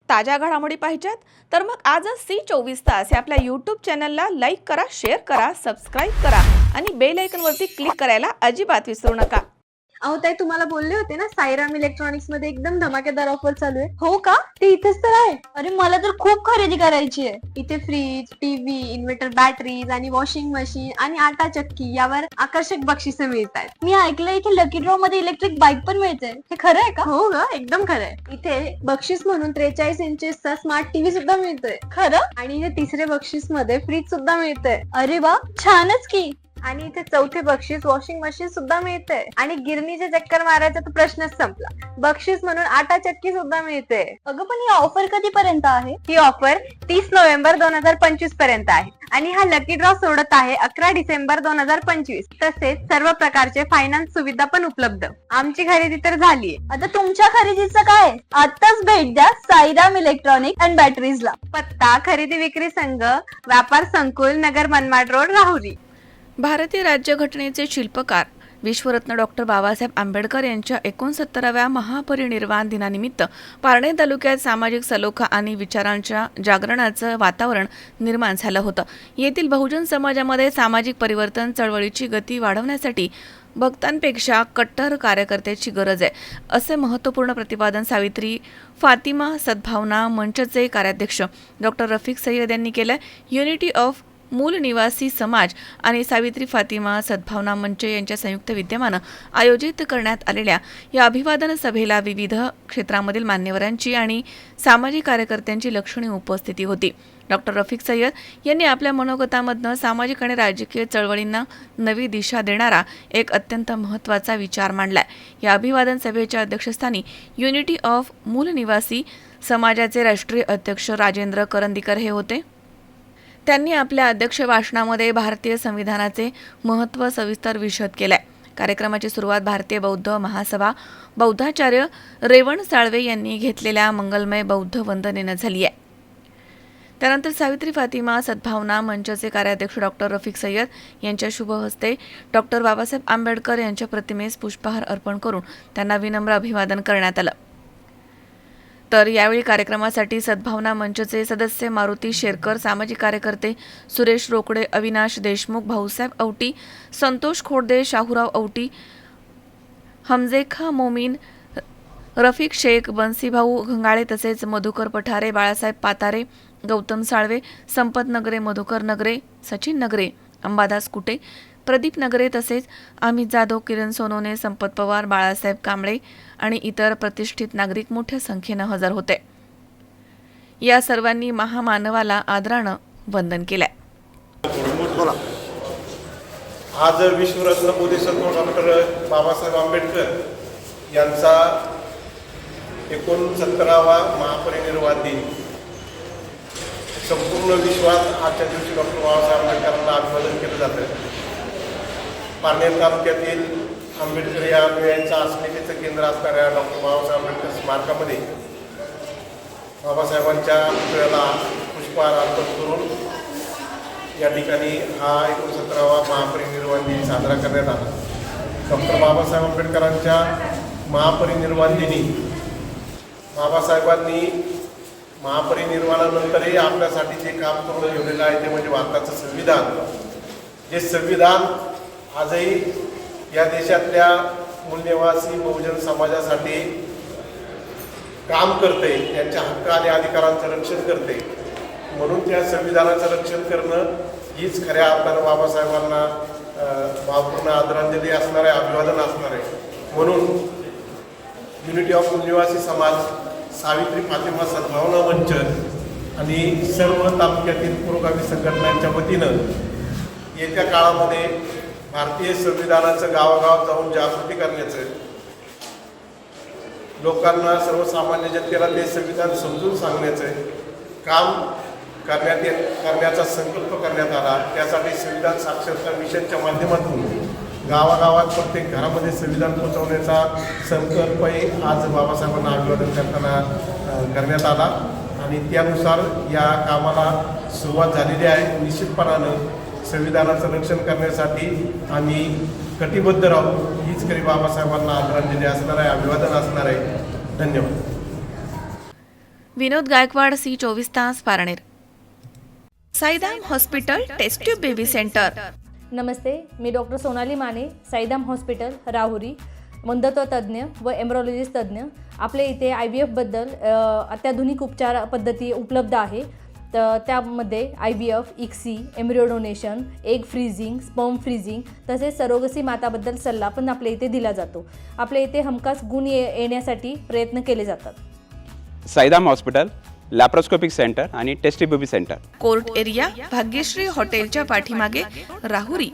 ताज्या घडामोडी पाहिजेत तर मग आजच C24 तास या आपल्या YouTube चॅनलला लाईक करा, शेअर करा, सबस्क्राईब करा आणि बेल आयकॉनवरती क्लिक करायला अजिबात विसरू नका। अहो ताई, तुम्हाला बोलले होते ना साईराम इलेक्ट्रॉनिक्स मध्ये एकदम धमाकेदार ऑफर चालू आहे। हो का? ते इथेच तर आहे। अरे मला तर खूप खरेदी करायची आहे। इथे फ्रीज, टीव्ही, इन्व्हर्टर बॅटरीज आणि वॉशिंग मशीन आणि आटा चक्की यावर आकर्षक बक्षिसे मिळतात। मी ऐकलं इथे लकी ड्रॉ मध्ये इलेक्ट्रिक बाईक पण मिळते, हे खरं आहे का? हो ग, एकदम खरं आहे। इथे बक्षीस म्हणून 43 इंचेसचा स्मार्ट टीव्ही सुद्धा मिळतोय। खरं? आणि हे तिसरे बक्षीस मध्ये फ्रीज सुद्धा मिळतंय। अरे वा, छानच की। आणि इथे चौथे बक्षीस वॉशिंग मशीन सुद्धा मिळते। आणि गिरणीचे चक्कर मारायचा तर प्रश्नच संपला। बक्षीस म्हणून आटा चक्की सुद्धा मिळते। अगं पण ही ऑफर कधीपर्यंत आहे? ही ऑफर 30 नोव्हेंबर 2025 पर्यंत आहे आणि हा लकी ड्रॉ सोडत आहे 11 डिसेंबर 2025। तसेच सर्व प्रकारचे फायनान्स सुविधा पण उपलब्ध। आमची खरेदी तर झालीये। आता तुमच्या खरेदीचं काय? आताच भेट द्या साईराम इलेक्ट्रॉनिक अँड बॅटरीजला। पत्ता खरेदी विक्री संघ, व्यापार संकुल, नगर मनमाड रोड, राहुरी। भारतीय राज्यघटनेचे शिल्पकार विश्वरत्न डॉक्टर बाबासाहेब आंबेडकर यांच्या 69व्या महापरिनिर्वाण दिनानिमित्त पारणे तालुक्यात सामाजिक सलोखा आणि विचारांच्या जागरणाचं वातावरण निर्माण झालं होतं। येथील बहुजन समाजामध्ये सामाजिक परिवर्तन चळवळीची गती वाढवण्यासाठी भक्तांपेक्षा कट्टर कार्यकर्त्याची गरज आहे, असे महत्त्वपूर्ण प्रतिपादन सावित्री फातिमा सद्भावना मंचचे कार्याध्यक्ष डॉक्टर रफिक सय्यद यांनी केलं। युनिटी ऑफ मूल निवासी समाज आणि सावित्री फातिमा सद्भावना मंच यांच्या संयुक्त विद्यमानं आयोजित करण्यात आलेल्या या अभिवादन सभेला विविध क्षेत्रामधील मान्यवरांची आणि सामाजिक कार्यकर्त्यांची लक्षणीय उपस्थिती होती। डॉक्टर रफिक सय्यद यांनी आपल्या मनोगतामधनं सामाजिक आणि राजकीय चळवळींना नवी दिशा देणारा एक अत्यंत महत्त्वाचा विचार मांडलाय। या अभिवादन सभेच्या अध्यक्षस्थानी युनिटी ऑफ मूल निवासी समाजाचे राष्ट्रीय अध्यक्ष राजेंद्र करंदीकर हे होते। त्यांनी आपल्या अध्यक्ष भाषणामध्ये भारतीय संविधानाचे महत्त्व सविस्तर विशद केलंय। कार्यक्रमाची सुरुवात भारतीय बौद्ध महासभा बौद्धाचार्य रेवण साळवे यांनी घेतलेल्या मंगलमय बौद्ध वंदनेनं झाली आहे। त्यानंतर सावित्री फातिमा सद्भावना मंचचे कार्याध्यक्ष डॉक्टर रफिक सय्यद यांच्या शुभ हस्ते डॉक्टर बाबासाहेब आंबेडकर यांच्या प्रतिमेस पुष्पहार अर्पण करून त्यांना विनम्र अभिवादन करण्यात आलं। तर यावेळी कार्यक्रमासाठी सद्भावना मंचचे सदस्य मारुती शेरकर, सामाजिक कार्यकर्ते सुरेश रोकडे, अविनाश देशमुख, भाऊसाहेब औटी, संतोष खोडदे, शाहूराव औटी, हमजेखा मोमीन, रफिक शेख, बन्सीभाऊ घंगाळे तसेच मधुकर पठारे, बाळासाहेब पातारे, गौतम साळवे, संपत नगरे, मधुकर नगरे, सचिन नगरे, अंबादास कुटे, प्रदीप नगरे तसेच अमित जाधव, किरण सोनोने, संपत पवार, बाळासाहेब कांबळे आणि इतर प्रतिष्ठित नागरिक मोठ्या संख्येनं हजर होते। या सर्वांनी महामानवाला आदरानं वंदन केलंय। आज विश्वरत्न बोधिसत्व डॉक्टर बाबासाहेब आंबेडकर यांचा 69वा महापरिनिर्वाण दिन। संपूर्ण विश्वात आजच्या दिवशी डॉक्टर बाबासाहेब आंबेडकरांना अभिवादन केलं जातं। पारनेर तालुक्यातील आंबेडकर या अनुयायांच्या अस्मितेचं केंद्र असणाऱ्या डॉक्टर बाबासाहेब आंबेडकर स्मारकामध्ये बाबासाहेबांच्या पुतळ्याला पुष्पहार अर्पण करून या ठिकाणी हा 69वा महापरिनिर्वाण दिन साजरा करण्यात आला। डॉक्टर बाबासाहेब आंबेडकरांच्या महापरिनिर्वाण दिनी बाबासाहेबांनी महापरिनिर्वाणानंतरही आपल्यासाठी जे काम करून ठेवलेलं आहे ते म्हणजे भारताचं संविधान। जे संविधान आजही या देशातल्या मूलनिवासी बहुजन समाजासाठी काम करते, त्यांच्या हक्क आणि अधिकारांचं रक्षण करते। म्हणून त्या संविधानाचं रक्षण करणं हीच खऱ्या अर्थानं बाबासाहेबांना भावपूर्ण आदरांजली असणार आहे, अभिवादन असणार आहे। म्हणून युनिटी ऑफ मूलनिवासी समाज, सावित्री फातिमा सद्भावना मंच आणि सर्व तालुक्यातील पुरोगामी संघटनांच्या वतीनं येत्या काळामध्ये भारतीय संविधानाचं गावागावात जाऊन जागृती करण्याचं, लोकांना सर्वसामान्य जनतेला ते संविधान समजून सांगण्याचं काम करण्याचा संकल्प करण्यात आला। त्यासाठी संविधान साक्षरता मिशनच्या माध्यमातून गावागावात प्रत्येक घरामध्ये संविधान पोहोचवण्याचा संकल्पही आज बाबासाहेबांना अभिवादन करताना करण्यात आला आणि त्यानुसार या कामाला सुरुवात झालेली आहे। निश्चितपणानं संविधानाचं रक्षण करण्यासाठी आम्ही कटिबद्ध राहू, हीच खरी बाबासाहेबांना आदरांजली असणार आहे, अभिवादन असणार आहे। धन्यवाद। विनोद गायकवाड, C24 तास, Parner. Saidam hospital test tube baby centre. नमस्ते, मी डॉक्टर सोनाली माने, साईदाम हॉस्पिटल, राहुरी, मंदत्व तज्ज्ञ व एम्ब्रॉलॉजिस्ट तज्ज्ञ. आपल्या इथे IVF-बद्दल अत्याधुनिक उपचार पद्धती उपलब्ध आहे. तर त्यामध्ये IVF, ICSI, embryo donation, egg freezing, sperm freezing तसेच सरोगसी माताबद्दल सल्ला पण आपल्या इथे दिला जातो. आपल्या इथे हमखास गुण येण्यासाठी प्रयत्न केले जातात. साईदाम हॉस्पिटल, लॅप्रोस्कोपिक सेंटर आणि test baby centre. Court area, Bhagyashree हॉटेलच्या पाठीमागे, राहुरी.